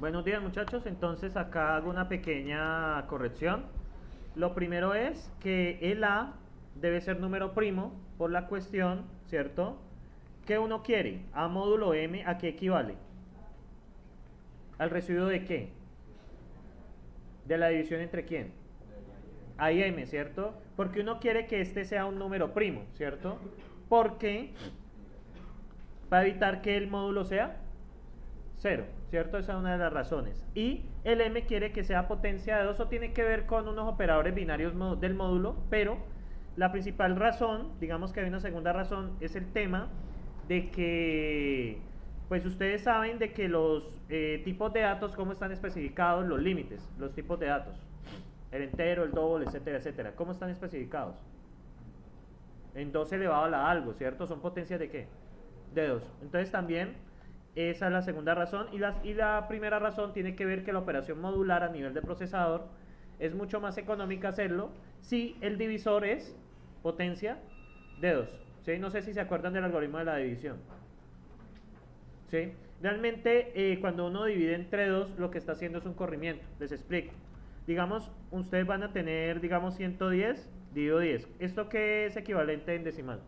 Buenos días muchachos, entonces acá hago una pequeña corrección. Lo primero es que el A debe ser número primo por la cuestión, ¿cierto? ¿Qué uno quiere? A módulo M, ¿a qué equivale? ¿Al residuo de qué? ¿De la división entre quién? A y M, ¿cierto? Porque uno quiere que este sea un número primo, ¿cierto? Porque para evitar que el módulo sea 0, ¿cierto? Esa es una de las razones. Y el M quiere que sea potencia de 2, o tiene que ver con unos operadores binarios del módulo, pero la principal razón, digamos que hay una segunda razón, es el tema de que, pues ustedes saben de que los tipos de datos, cómo están especificados, los límites, los tipos de datos, el entero, el doble, etcétera, etcétera, ¿cómo están especificados? En 2 elevado a la algo, ¿cierto? ¿Son potencias de qué? De 2. Entonces también esa es la segunda razón. Y la primera razón tiene que ver que la operación modular a nivel de procesador es mucho más económica hacerlo si el divisor es potencia de 2. ¿Sí? No sé si se acuerdan del algoritmo de la división. ¿Sí? Realmente cuando uno divide entre 2 lo que está haciendo es un corrimiento. Les explico. Digamos, ustedes van a tener, digamos, 110 dividido 10. ¿Esto qué es equivalente en decimal?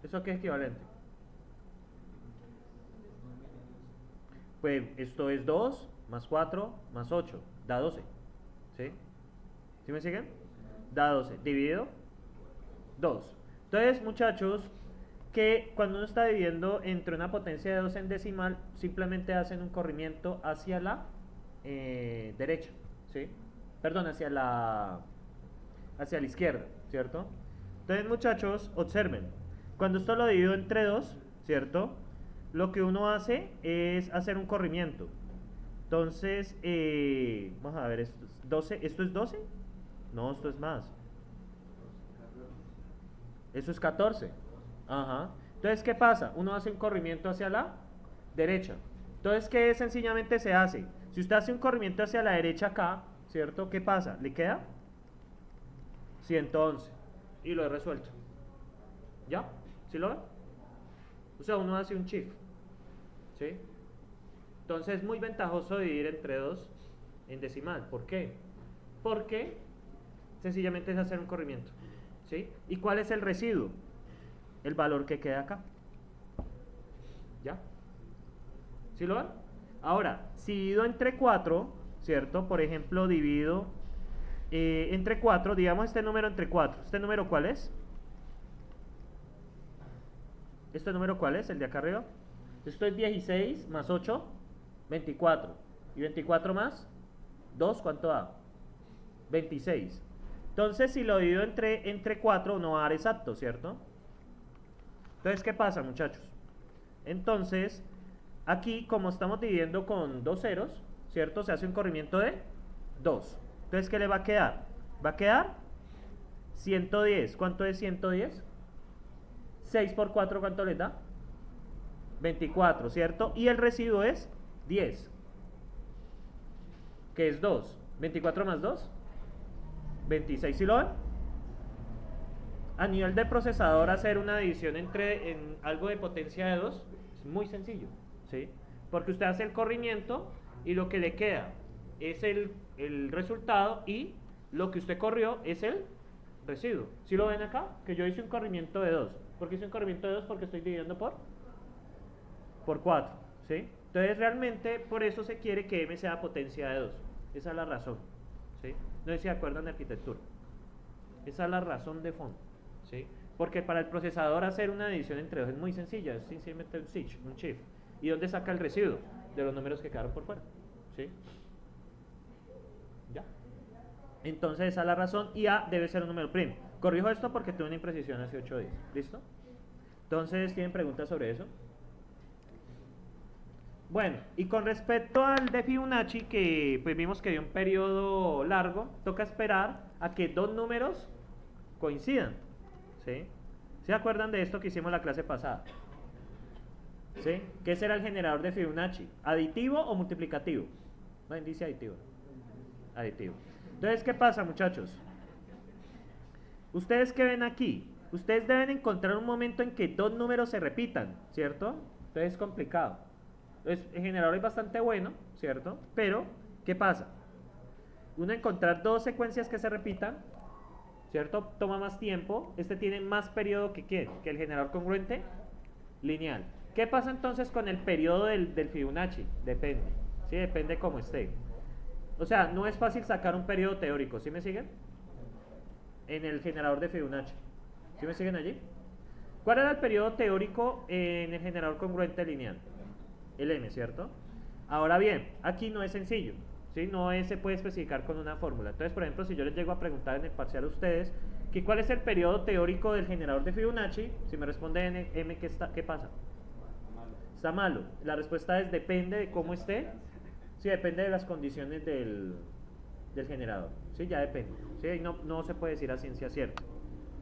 ¿Eso qué es equivalente? Pues esto es 2 más 4 más 8, da 12. ¿Sí? ¿Sí me siguen? Da 12. Dividido 2. Entonces, muchachos, que cuando uno está dividiendo entre una potencia de 2 en decimal, simplemente hacen un corrimiento hacia la derecha. ¿Sí? Perdón, hacia la izquierda, ¿cierto? Entonces, muchachos, observen. Cuando esto lo divido entre 2, ¿cierto? Lo que uno hace es hacer un corrimiento. Entonces, vamos a ver, esto es 12. ¿Esto es 12? No, esto es más. Eso es 14. Ajá. Entonces, ¿qué pasa? Uno hace un corrimiento hacia la derecha. Entonces, ¿qué sencillamente se hace? Si usted hace un corrimiento hacia la derecha acá, ¿cierto? ¿Qué pasa? ¿Le queda? 111. Y lo he resuelto. ¿Ya? ¿Sí lo ven? O sea, uno hace un shift. ¿Sí? Entonces es muy ventajoso dividir entre 2 en decimal. ¿Por qué? Porque sencillamente es hacer un corrimiento. ¿Sí? ¿Y cuál es el residuo? El valor que queda acá. ¿Ya? ¿Sí lo ven? Ahora, si divido entre 4, ¿cierto? Por ejemplo, divido entre 4, digamos este número entre 4. ¿Este número cuál es? ¿Este número cuál es? El de acá arriba. Esto es 16 más 8, 24. ¿Y 24 más 2 cuánto da? 26. Entonces, si lo divido entre 4, no va a dar exacto, ¿cierto? Entonces, ¿qué pasa, muchachos? Entonces, aquí, como estamos dividiendo con dos ceros, ¿cierto? Se hace un corrimiento de 2. Entonces, ¿qué le va a quedar? Va a quedar 110. ¿Cuánto es 110? 6 por 4, ¿cuánto les da? 24, ¿cierto? Y el residuo es 10, que es 2. 24 más 2, 26. ¿Sí lo ven? A nivel de procesador, hacer una división en algo de potencia de 2 es muy sencillo, ¿sí? Porque usted hace el corrimiento y lo que le queda es el resultado, y lo que usted corrió es el residuo. ¿Sí lo ven acá? Que yo hice un corrimiento de 2. ¿Por qué hice un corrimiento de 2? Porque estoy dividiendo por 4, ¿sí? Entonces realmente por eso se quiere que M sea potencia de 2. Esa es la razón, ¿sí? No sé si se acuerdan de arquitectura. Esa es la razón de fondo, ¿sí? Porque para el procesador hacer una división entre 2 es muy sencilla, es simplemente un switch, un shift. ¿Y dónde saca el residuo? De los números que quedaron por fuera, ¿sí? Ya. Entonces esa es la razón, y A debe ser un número primo. Corrijo esto porque tuve una imprecisión hace 8 días. ¿Listo? Entonces, ¿tienen preguntas sobre eso? Bueno, y con respecto al de Fibonacci, que pues vimos que dio un periodo largo, toca esperar a que dos números coincidan. ¿Sí? ¿Se acuerdan de esto que hicimos la clase pasada? ¿Sí? ¿Qué será el generador de Fibonacci? ¿Aditivo o multiplicativo? No, dice aditivo. Aditivo. Entonces, ¿qué pasa, muchachos? ¿Ustedes qué ven aquí? Ustedes deben encontrar un momento en que dos números se repitan, ¿cierto? Entonces es complicado. Entonces, el generador es bastante bueno, ¿cierto? Pero, ¿qué pasa? Uno encontrar dos secuencias que se repitan, ¿cierto? Toma más tiempo. Este tiene más periodo que ¿quién? Que el generador congruente lineal. ¿Qué pasa entonces con el periodo del Fibonacci? Depende, ¿sí? Depende cómo esté. O sea, no es fácil sacar un periodo teórico, ¿sí me siguen? En el generador de Fibonacci. ¿Sí me siguen allí? ¿Cuál era el periodo teórico en el generador congruente lineal? El M, ¿cierto? Ahora bien, aquí no es sencillo, ¿sí? No se puede especificar con una fórmula. Entonces, por ejemplo, si yo les llego a preguntar en el parcial a ustedes que cuál es el periodo teórico del generador de Fibonacci, si me responden M, ¿qué pasa? Está malo. La respuesta es depende de cómo esté. Sí, depende de las condiciones del generador. Sí, ya depende. Sí, no se puede decir a ciencia cierta.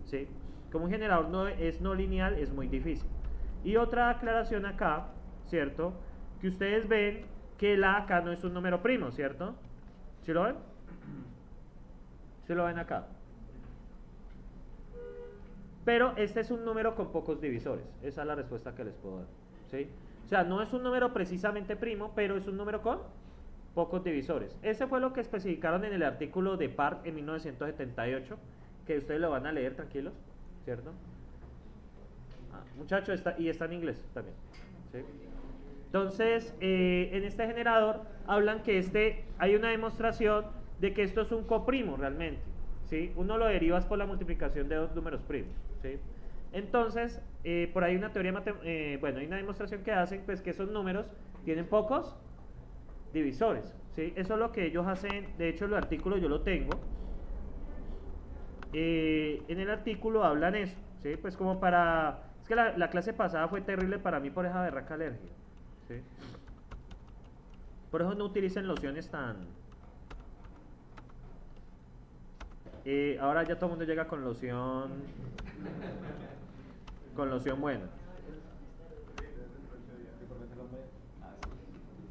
Sí. Como un generador no lineal, es muy difícil. Y otra aclaración acá, ¿cierto? Que ustedes ven que el A acá no es un número primo, ¿cierto? ¿Sí lo ven? ¿Sí lo ven acá? Pero este es un número con pocos divisores. Esa es la respuesta que les puedo dar. ¿Sí? O sea, no es un número precisamente primo, pero es un número con pocos divisores. Ese fue lo que especificaron en el artículo de Park en 1978, que ustedes lo van a leer tranquilos, ¿cierto? Muchachos, está en inglés también. ¿Sí? Entonces, en este generador hablan que hay una demostración de que esto es un coprimo realmente. ¿Sí? Uno lo derivas por la multiplicación de dos números primos. ¿Sí? Entonces, por ahí una teoría hay una demostración que hacen pues que esos números tienen pocos divisores. ¿Sí? Eso es lo que ellos hacen. De hecho, el artículo yo lo tengo. En el artículo hablan eso. ¿Sí? Pues como para... Es que la clase pasada fue terrible para mí por esa berraca alergia. ¿Sí? Por eso no utilicen lociones tan... ahora ya todo el mundo llega con loción buena.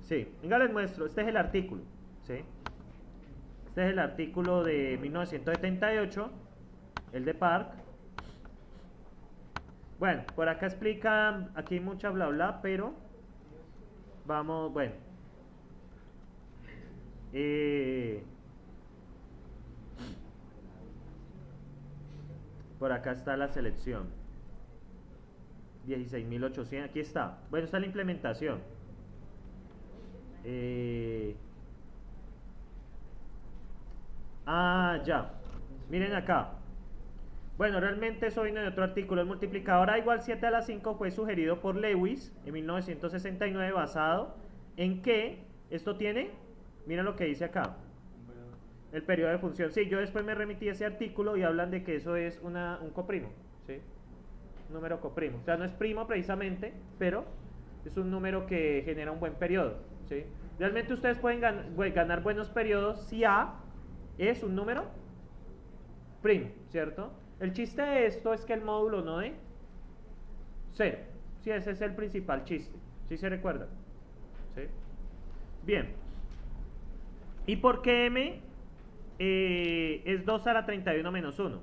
Sí, venga les muestro, este es el artículo, ¿sí? Este es el artículo de 1978, el de Park. Bueno, por acá explican, aquí hay mucha bla bla, pero vamos, bueno. Por acá está la selección. 16.800, aquí está. Bueno, está la implementación. Ya. Miren acá. Bueno, realmente eso vino de otro artículo. El multiplicador A igual 7 a la 5 fue sugerido por Lewis en 1969 basado en que esto tiene, miren lo que dice acá. El periodo de función. Sí, yo después me remití a ese artículo y hablan de que eso es un coprimo. ¿Sí? Un número coprimo. O sea, no es primo precisamente, pero es un número que genera un buen periodo. ¿Sí? Realmente ustedes pueden ganar buenos periodos si A es un número primo, ¿cierto? El chiste de esto es que el módulo no dé 0. Sí, ese es el principal chiste. ¿Sí se recuerda? ¿Sí? Bien. ¿Y por qué M es 2 a la 31 menos 1?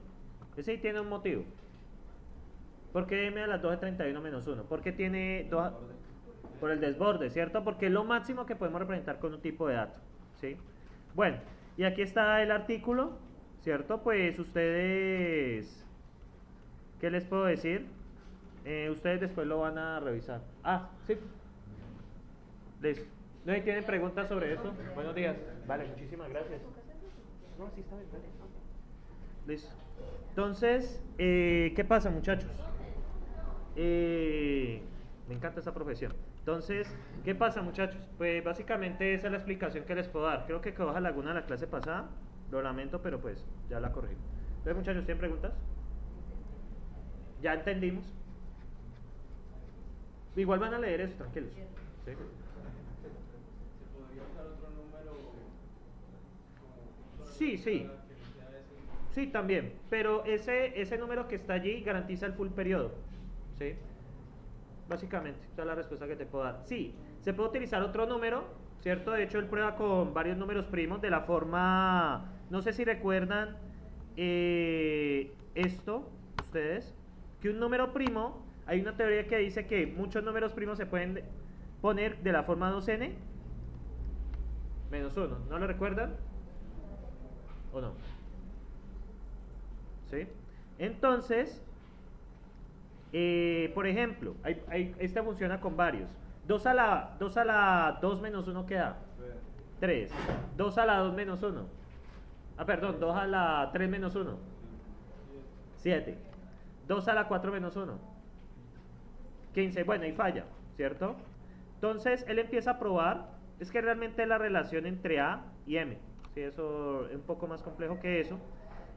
Ese sí tiene un motivo. ¿Por qué M a las 2 a 31 menos 1? Porque tiene 2 por el desborde, ¿cierto? Porque es lo máximo que podemos representar con un tipo de dato. ¿Sí? Bueno, y aquí está el artículo, ¿cierto? Pues ustedes, ¿qué les puedo decir? Ustedes después lo van a revisar. Sí. Listo. ¿No tienen preguntas sobre eso? Buenos días. Vale, muchísimas gracias. No, sí está bien. Listo. Entonces, ¿qué pasa, muchachos? Me encanta esa profesión. Entonces, ¿qué pasa, muchachos? Pues básicamente esa es la explicación que les puedo dar. Creo que quedó laguna la clase pasada. Lo lamento, pero pues ya la corrí. Entonces, muchachos, ¿tienen preguntas? ¿Ya entendimos? Igual van a leer eso, tranquilos. ¿Sí? Sí. Sí, también. Pero ese número que está allí garantiza el full periodo. ¿Sí? Básicamente, esa es la respuesta que te puedo dar. Sí, se puede utilizar otro número, ¿cierto? De hecho, él prueba con varios números primos de la forma... No sé si recuerdan esto, ustedes. Que un número primo, hay una teoría que dice que muchos números primos se pueden poner de la forma 2n menos 1. ¿No lo recuerdan? ¿O no? ¿Sí? Entonces, por ejemplo, esta funciona con varios. 2 a la 2 menos 1 queda 3. 2 a la 2 menos 1. Ah, perdón, 2 a la 3 menos 1. 7. 2 a la 4 menos 1. 15. Bueno, y falla, ¿cierto? Entonces, él empieza a probar. Es que realmente la relación entre A y M. ¿Sí? Eso es un poco más complejo que eso.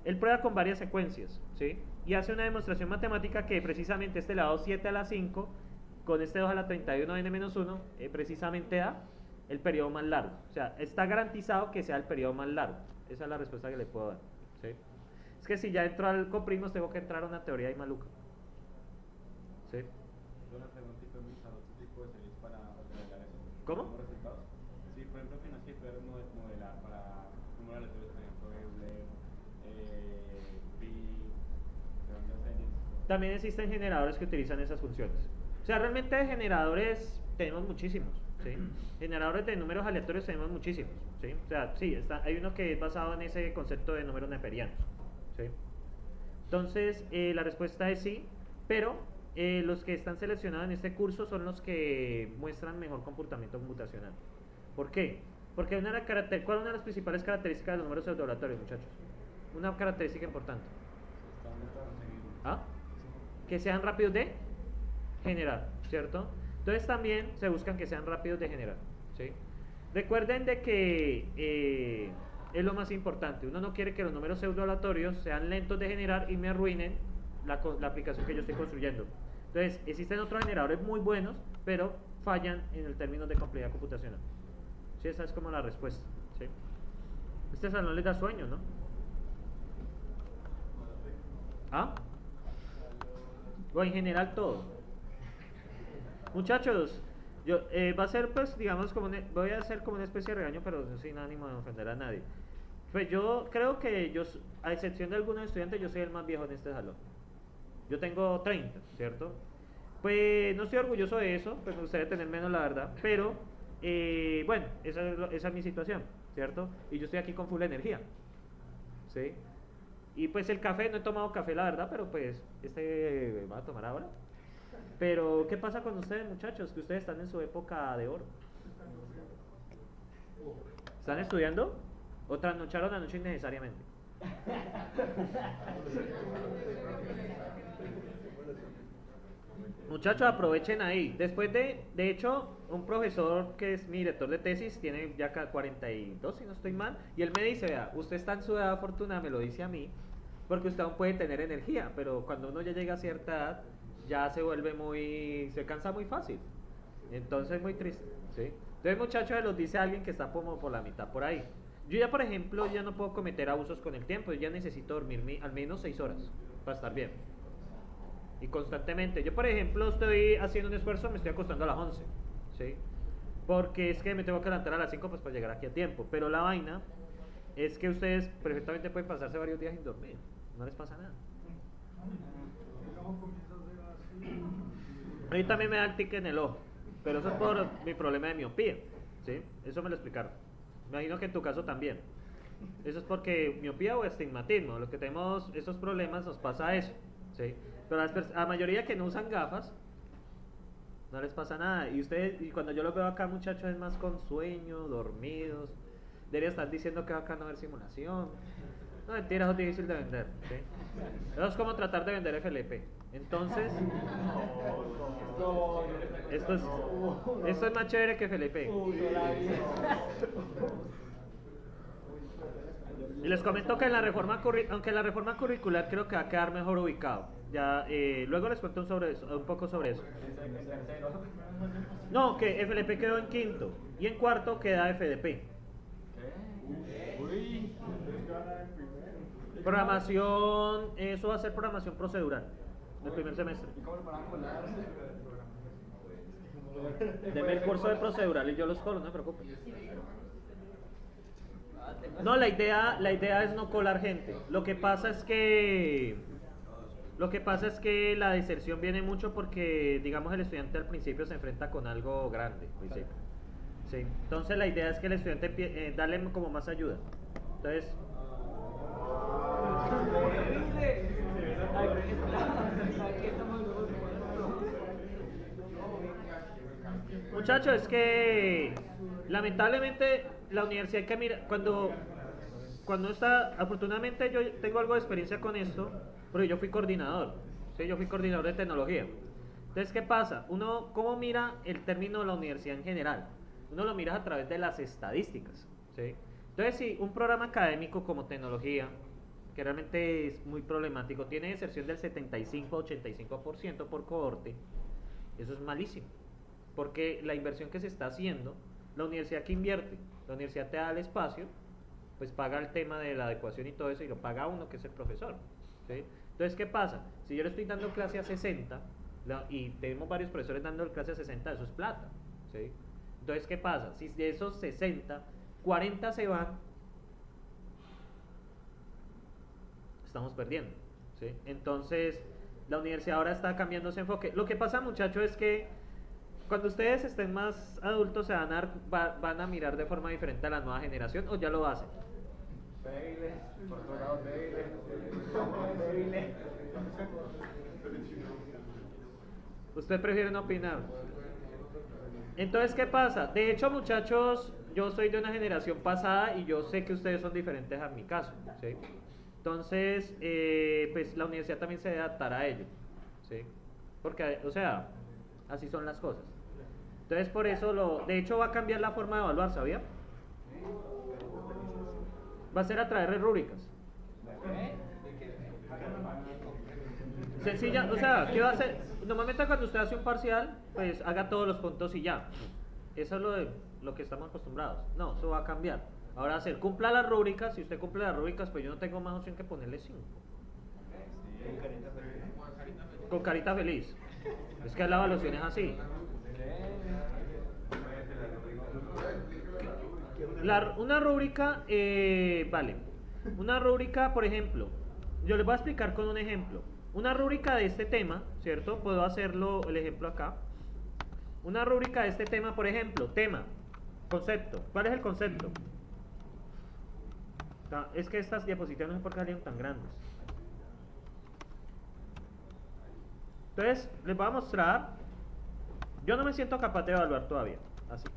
Él prueba con varias secuencias, ¿sí? Y hace una demostración matemática que precisamente este lado 7 a la 5, con este 2 a la 31 n menos 1, precisamente da el periodo más largo. O sea, está garantizado que sea el periodo más largo. Esa es la respuesta que le puedo dar, ¿sí? Es que si ya entro al coprimos, tengo que entrar a una teoría ahí maluca. ¿Sí? Una preguntita muy a otro tipo de series para modelar eso. ¿Cómo? Resultados. Sí, por ejemplo, que no se puede modelar para número aleatorio, por ejemplo, Euler, Pi, según las series. También existen generadores que utilizan esas funciones. O sea, realmente de generadores tenemos muchísimos, ¿sí? Generadores de números aleatorios tenemos muchísimos, ¿sí? O sea, sí, hay uno que es basado en ese concepto de números neperianos, ¿sí? Entonces, la respuesta es sí, pero los que están seleccionados en este curso son los que muestran mejor comportamiento computacional. ¿Por qué? Porque ¿cuál es una de las principales características de los números pseudoalatorios, muchachos? Una característica importante. ¿Ah? Que sean rápidos de generar, ¿cierto? Entonces también se buscan que sean rápidos de generar, ¿sí? Recuerden de que es lo más importante. Uno no quiere que los números pseudoalatorios sean lentos de generar y me arruinen la aplicación que yo estoy construyendo. Entonces, existen otros generadores muy buenos, pero fallan en el término de complejidad computacional. ¿Sí? Esa es como la respuesta, ¿sí? Este salón les da sueño, ¿no? ¿Ah? O en general todo. Muchachos, yo va a ser pues digamos como voy a hacer como una especie de regaño, pero sin ánimo de ofender a nadie. Pues yo creo que a excepción de algunos estudiantes, yo soy el más viejo en este salón. Yo tengo 30, ¿cierto? Pues no estoy orgulloso de eso, pues me gustaría tener menos la verdad, pero bueno, esa es mi situación, ¿cierto? Y yo estoy aquí con full energía, ¿sí? Y pues el café, no he tomado café la verdad, pero pues va a tomar ahora. Pero, ¿qué pasa con ustedes, muchachos? Que ustedes están en su época de oro. ¿Están estudiando? ¿O trasnocharon anoche innecesariamente? Muchachos, aprovechen ahí. Después de hecho, un profesor que es mi director de tesis, tiene ya 42, si no estoy mal, y él me dice, vea, usted está en su edad afortunada, me lo dice a mí, porque usted aún puede tener energía, pero cuando uno ya llega a cierta edad, ya se vuelve se cansa muy fácil. Entonces es muy triste, ¿sí? Entonces, muchachos, los dice alguien que está como por la mitad por ahí. Yo ya, por ejemplo, ya no puedo cometer abusos con el tiempo, yo ya necesito dormir al menos 6 horas para estar bien. Y constantemente. Yo, por ejemplo, estoy haciendo un esfuerzo, me estoy acostando a las 11, ¿sí? Porque es que me tengo que levantar a las 5 pues para llegar aquí a tiempo. Pero la vaina es que ustedes perfectamente pueden pasarse varios días sin dormir. No les pasa nada. A mí también me da el tic en el ojo, pero eso es por mi problema de miopía, ¿sí? Eso me lo explicaron. Me imagino que en tu caso también. Eso es porque miopía o estigmatismo. Los que tenemos esos problemas nos pasa eso, ¿sí? Pero a la mayoría que no usan gafas, no les pasa nada. Y ustedes, y cuando yo los veo acá, muchachos, es más con sueño, dormidos. Debería estar diciendo que acá no haber simulación. No, mentira, eso es difícil de vender, ¿sí? Eso es como tratar de vender FLP. Entonces, esto es más chévere que FLP. Y les comento que aunque en la reforma curricular creo que va a quedar mejor ubicado. Ya, luego les cuento un poco sobre eso. No, que FLP quedó en quinto y en cuarto queda FDP. Programación, eso va a ser programación procedural del primer semestre. Deme el curso de procedural y yo los colo, no me preocupes. No, la idea es no colar gente. Lo que pasa es que Lo que pasa es que la deserción viene mucho porque, digamos, el estudiante al principio se enfrenta con algo grande. Principio. Sí. Entonces la idea es que el estudiante darle como más ayuda. Entonces... Muchachos, es que lamentablemente la universidad hay que mirar, cuando está, afortunadamente yo tengo algo de experiencia con esto, porque yo fui coordinador, ¿sí? Yo fui coordinador de tecnología. Entonces, ¿qué pasa? Uno, ¿cómo mira el término de la universidad en general? Uno lo mira a través de las estadísticas, ¿sí? Entonces, si un programa académico como tecnología, que realmente es muy problemático, tiene deserción del 75-85% por cohorte, eso es malísimo. Porque la inversión que se está haciendo, la universidad que invierte, la universidad te da el espacio, pues paga el tema de la adecuación y todo eso, y lo paga uno que es el profesor, ¿sí? Entonces, ¿qué pasa? Si yo le estoy dando clase a 60, y tenemos varios profesores dando clase a 60, eso es plata, ¿sí? Entonces, ¿qué pasa? Si de esos 60, 40 se van, estamos perdiendo, ¿sí? Entonces, la universidad ahora está cambiando ese enfoque. Lo que pasa, muchachos, es que cuando ustedes estén más adultos se van a mirar de forma diferente a la nueva generación, o ya lo hacen. Débiles, por todos lados débiles. ¿Ustedes prefieren opinar? Entonces, ¿qué pasa? De hecho, muchachos, yo soy de una generación pasada y yo sé que ustedes son diferentes a mi caso, ¿sí? Entonces, pues la universidad también se debe adaptar a ello, ¿sí? Porque, o sea, así son las cosas. Entonces, por eso, de hecho, va a cambiar la forma de evaluar, ¿sabía? Va a ser a través de rúbricas. Sencilla, o sea, ¿qué va a hacer? Normalmente cuando usted hace un parcial, pues haga todos los puntos y ya. Eso es lo que estamos acostumbrados. No, eso va a cambiar. Ahora hacer, cumpla las rúbricas. Si usted cumple las rúbricas, pues yo no tengo más opción que ponerle 5. Con carita feliz. Es que la evaluación es así. Una rúbrica, vale. Una rúbrica, por ejemplo, yo les voy a explicar con un ejemplo. Una rúbrica de este tema, ¿cierto? Puedo hacerlo, el ejemplo acá. Una rúbrica de este tema, por ejemplo, tema, concepto. ¿Cuál es el concepto? Es que estas diapositivas no sé por qué salieron tan grandes. Entonces, les voy a mostrar. Yo no me siento capaz de evaluar todavía. Así.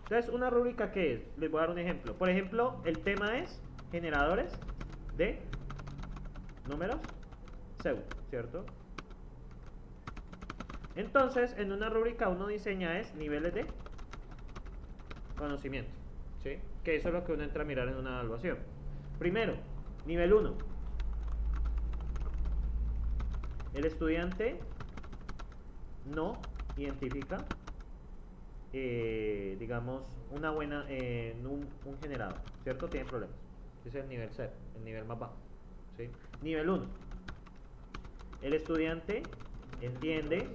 Entonces, una rúbrica, ¿qué es? Les voy a dar un ejemplo. Por ejemplo, el tema es generadores de números pseudo, ¿cierto? Entonces, en una rúbrica uno diseña niveles de conocimiento, ¿sí? Que eso es lo que uno entra a mirar en una evaluación. Primero, nivel 1. El estudiante no identifica, digamos, una buena, un generador, ¿cierto? Tiene problemas. Ese es el nivel 0, el nivel más bajo, ¿sí? Nivel 1. El estudiante entiende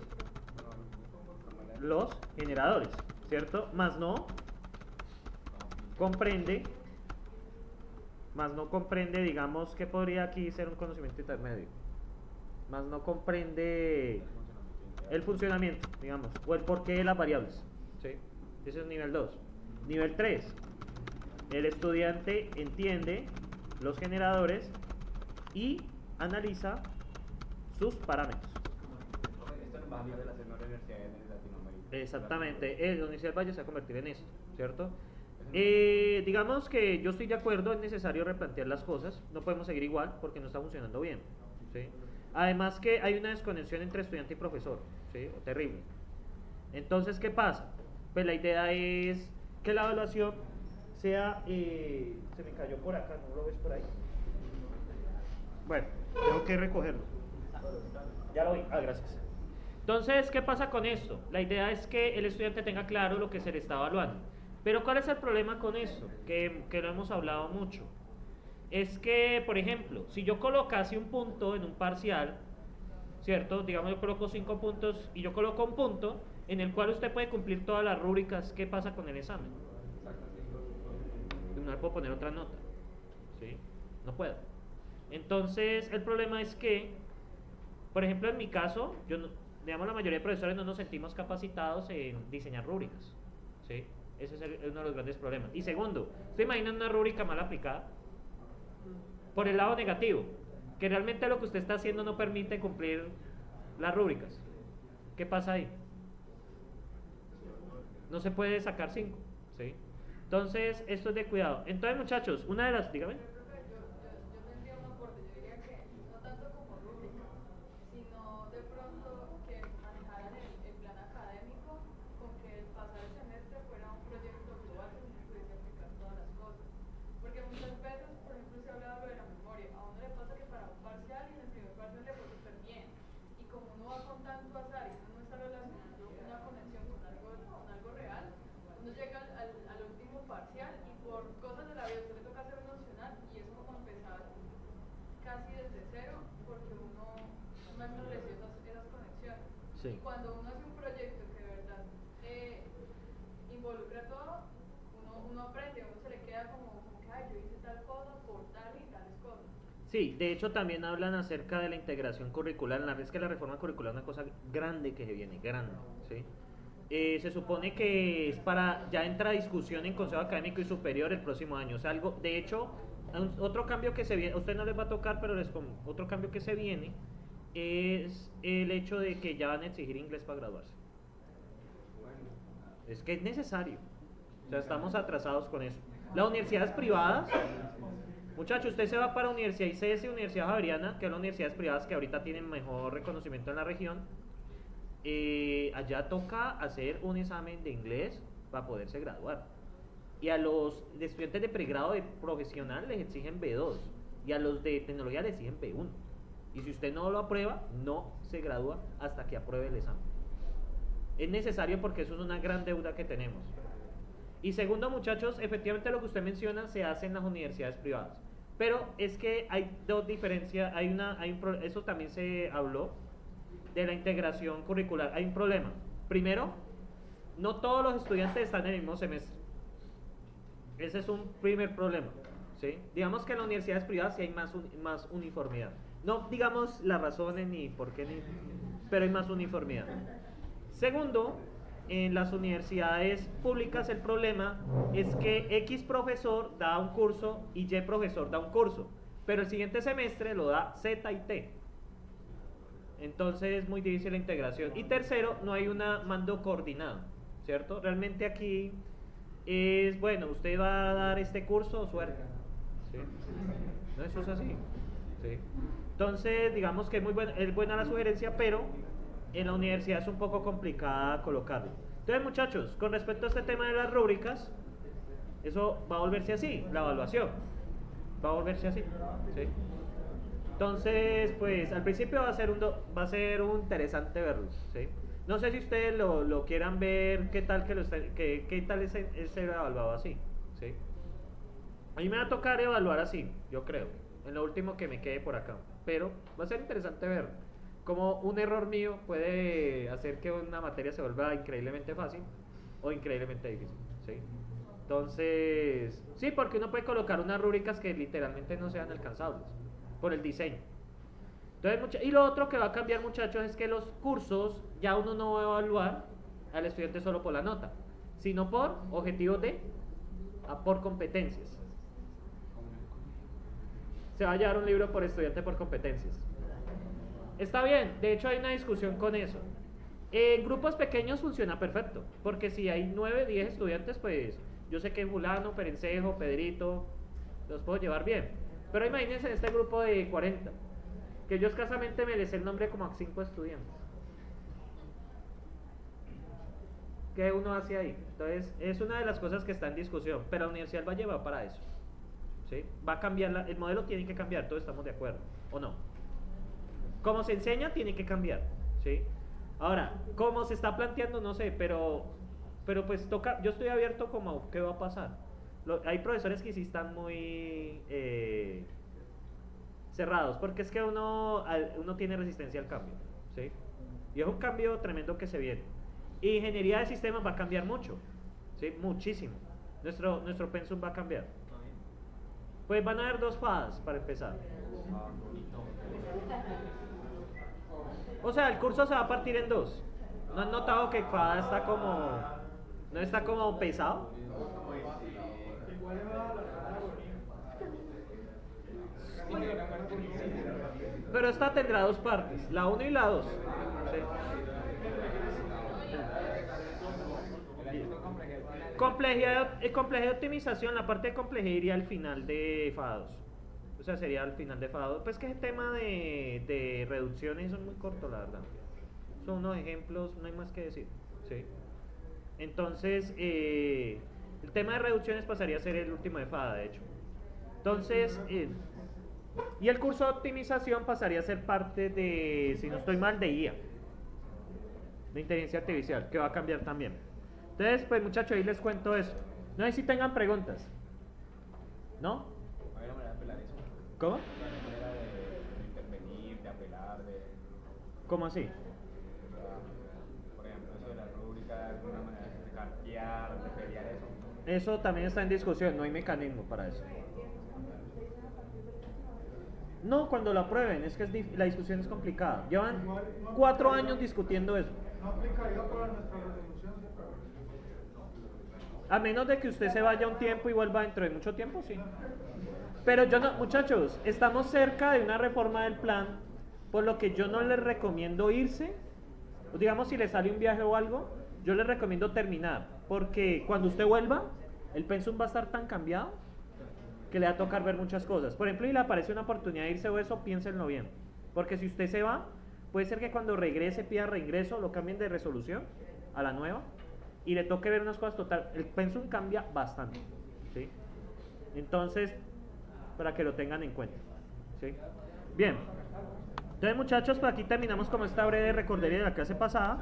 los generadores, ¿cierto? Más no comprende, digamos, que podría aquí ser un conocimiento intermedio. Más no comprende el funcionamiento, digamos, o el porqué de las variables, ¿sí? Ese es nivel 2. Nivel 3. El estudiante entiende los generadores y analiza sus parámetros. Esto nos va a hablar de las mejores universidades de Latinoamérica. Exactamente, la Universidad del Valle se va a convertir en esto, ¿cierto? Digamos que yo estoy de acuerdo, es necesario replantear las cosas, no podemos seguir igual porque no está funcionando bien, ¿sí? Además que hay una desconexión entre estudiante y profesor, ¿sí? Terrible. Entonces, ¿qué pasa? Pues la idea es que la evaluación sea, se me cayó por acá, ¿no lo ves por ahí? Bueno, tengo que recogerlo. Ya lo vi, gracias. Entonces, ¿qué pasa con esto? La idea es que el estudiante tenga claro lo que se le está evaluando. Pero ¿cuál es el problema con esto? Que lo hemos hablado mucho. Es que, por ejemplo, si yo colocase un punto en un parcial, ¿cierto? Digamos, yo coloco 5 puntos y yo coloco un punto en el cual usted puede cumplir todas las rúbricas. ¿Qué pasa con el examen? No puedo poner otra nota, ¿sí? No puedo. Entonces, el problema es que, Por ejemplo, en mi caso, digamos, la mayoría de profesores no nos sentimos capacitados en diseñar rúbricas, ¿sí? Ese es uno de los grandes problemas. Y segundo, ¿usted imagina una rúbrica mal aplicada? Por el lado negativo, que realmente lo que usted está haciendo no permite cumplir las rúbricas. ¿Qué pasa ahí? No se puede sacar 5, ¿sí? Entonces, esto es de cuidado. Entonces, muchachos, una de las... Dígame. Yo tendría un aporte, yo diría que no tanto como rúbrica, sino de pronto que manejaran el plan académico con que el pasar el semestre fuera un proyecto global que se pudiese aplicar todas las cosas. Porque muchas veces, por ejemplo, se ha hablado de la memoria, a uno le pasa que para un parcial y en el primer parcial le fue súper bien, y como uno va con tanto azar y uno no está relacionando una conexión con algo real, uno llega al último parcial y por cosas de la vida usted le toca hacer un opcional y es como empezar casi desde cero porque uno no estableció esas conexiones. Sí. Y cuando uno hace un proyecto que de verdad involucra todo, uno aprende, uno se le queda como que ay, yo hice tal cosa por tal y tales cosas. Sí, de hecho también hablan acerca de la integración curricular. La verdad es que la reforma curricular es una cosa grande que se viene, grande, ¿sí? Se supone que es para, ya entra a discusión en Consejo Académico y Superior el próximo año. O sea, algo, de hecho, otro cambio que se viene, a usted no les va a tocar, pero otro cambio que se viene es el hecho de que ya van a exigir inglés para graduarse. Es que es necesario. O sea, estamos atrasados con eso. Las universidades privadas, muchachos, usted se va para Universidad ICES y Universidad Javeriana, que son las universidades privadas que ahorita tienen mejor reconocimiento en la región. Allá toca hacer un examen de inglés para poderse graduar. Y a los estudiantes de pregrado de profesional les exigen B2 y a los de tecnología les exigen B1. Y si usted no lo aprueba, no se gradúa hasta que apruebe el examen. Es necesario porque eso es una gran deuda que tenemos. Y segundo, muchachos, efectivamente lo que usted menciona se hace en las universidades privadas. Pero es que hay dos diferencias, eso también se habló de la integración curricular. Hay un problema. Primero, no todos los estudiantes están en el mismo semestre. Ese es un primer problema, ¿sí? Digamos que en las universidades privadas sí hay más uniformidad. No digamos las razones ni por qué, pero hay más uniformidad. Segundo, en las universidades públicas el problema es que X profesor da un curso y Y profesor da un curso, pero el siguiente semestre lo da Z y T. Entonces es muy difícil la integración. Y tercero, no hay un mando coordinado, ¿cierto? Realmente aquí es, bueno, usted va a dar este curso, suerte, ¿sí? No, eso es así, ¿sí? Entonces, digamos que es buena la sugerencia, pero en la universidad es un poco complicada colocarlo. Entonces, muchachos, con respecto a este tema de las rúbricas, eso va a volverse así, la evaluación va a volverse así, ¿sí? Entonces, pues al principio va a ser un interesante verlo, ¿sí? No sé si ustedes lo quieran ver, qué tal qué tal es evaluado así, ¿sí? A mí me va a tocar evaluar así, yo creo, en lo último que me quede por acá. Pero va a ser interesante ver cómo un error mío puede hacer que una materia se vuelva increíblemente fácil o increíblemente difícil, ¿sí? Entonces, sí, porque uno puede colocar unas rúbricas que literalmente no sean alcanzables por el diseño. Entonces, y lo otro que va a cambiar, muchachos, es que los cursos ya uno no va a evaluar al estudiante solo por la nota, sino por objetivos por competencias. Se va a llevar un libro por estudiante por competencias. Está bien, de hecho hay una discusión con eso. En grupos pequeños funciona perfecto, porque si hay 9, 10 estudiantes, pues yo sé que fulano, Perencejo, Pedrito, los puedo llevar bien. Pero imagínense en este grupo de 40, que yo escasamente me les el nombre como a 5 estudiantes. ¿Qué uno hace ahí? Entonces, es una de las cosas que está en discusión, pero la universidad va a llevar para eso, ¿sí? Va a cambiar, el modelo tiene que cambiar, todos estamos de acuerdo, ¿o no? Como se enseña, tiene que cambiar, ¿sí? Ahora, cómo se está planteando, no sé, pero pues toca, yo estoy abierto como qué va a pasar. Hay profesores que sí están muy cerrados, porque es que uno tiene resistencia al cambio, ¿sí? Y es un cambio tremendo que se viene. Y ingeniería de sistemas va a cambiar mucho, ¿sí? Muchísimo. Nuestro pensum va a cambiar. Pues van a haber 2 fases para empezar. O sea, el curso se va a partir en dos. ¿No han notado que FADA está como... no está como pesado? Pero esta tendrá dos partes, la 1 y la 2. Complejidad de optimización, la parte de complejidad iría al final de FADA 2. O sea, sería al final de FADA 2. Pues que el tema de reducciones son muy corto, la verdad. Son unos ejemplos, no hay más que decir. ¿Sí? Entonces, el tema de reducciones pasaría a ser el último de FADA, de hecho. Entonces, y el curso de optimización pasaría a ser parte de, si no estoy mal, de IA, de inteligencia artificial, que va a cambiar también. Entonces, pues muchachos, ahí les cuento eso. No sé si tengan preguntas. ¿No? ¿Hay una manera de apelar eso? ¿Cómo? ¿Hay una manera de intervenir, de apelar, de... ¿Cómo así? Por ejemplo, eso de la rúbrica, alguna manera de cartear, de pelear eso? Eso también está en discusión, no hay mecanismo para eso. No, cuando lo aprueben, es que la discusión es complicada. Llevan 4 años discutiendo eso. No aplicaría para nuestra resolución, ¿cierto? A menos de que usted se vaya un tiempo y vuelva dentro de mucho tiempo, sí. Pero yo no, muchachos, estamos cerca de una reforma del plan, por lo que yo no les recomiendo irse. Digamos, si le sale un viaje o algo, yo les recomiendo terminar, porque cuando usted vuelva, el pensum va a estar tan cambiado que le va a tocar ver muchas cosas. Por ejemplo, si le aparece una oportunidad de irse o eso, piénsenlo bien. Porque si usted se va, puede ser que cuando regrese pida reingreso, lo cambien de resolución a la nueva y le toque ver unas cosas total. El pensum cambia bastante, ¿sí? Entonces, para que lo tengan en cuenta, ¿sí? Bien. Entonces, muchachos, por aquí terminamos como esta breve recordería de la clase pasada.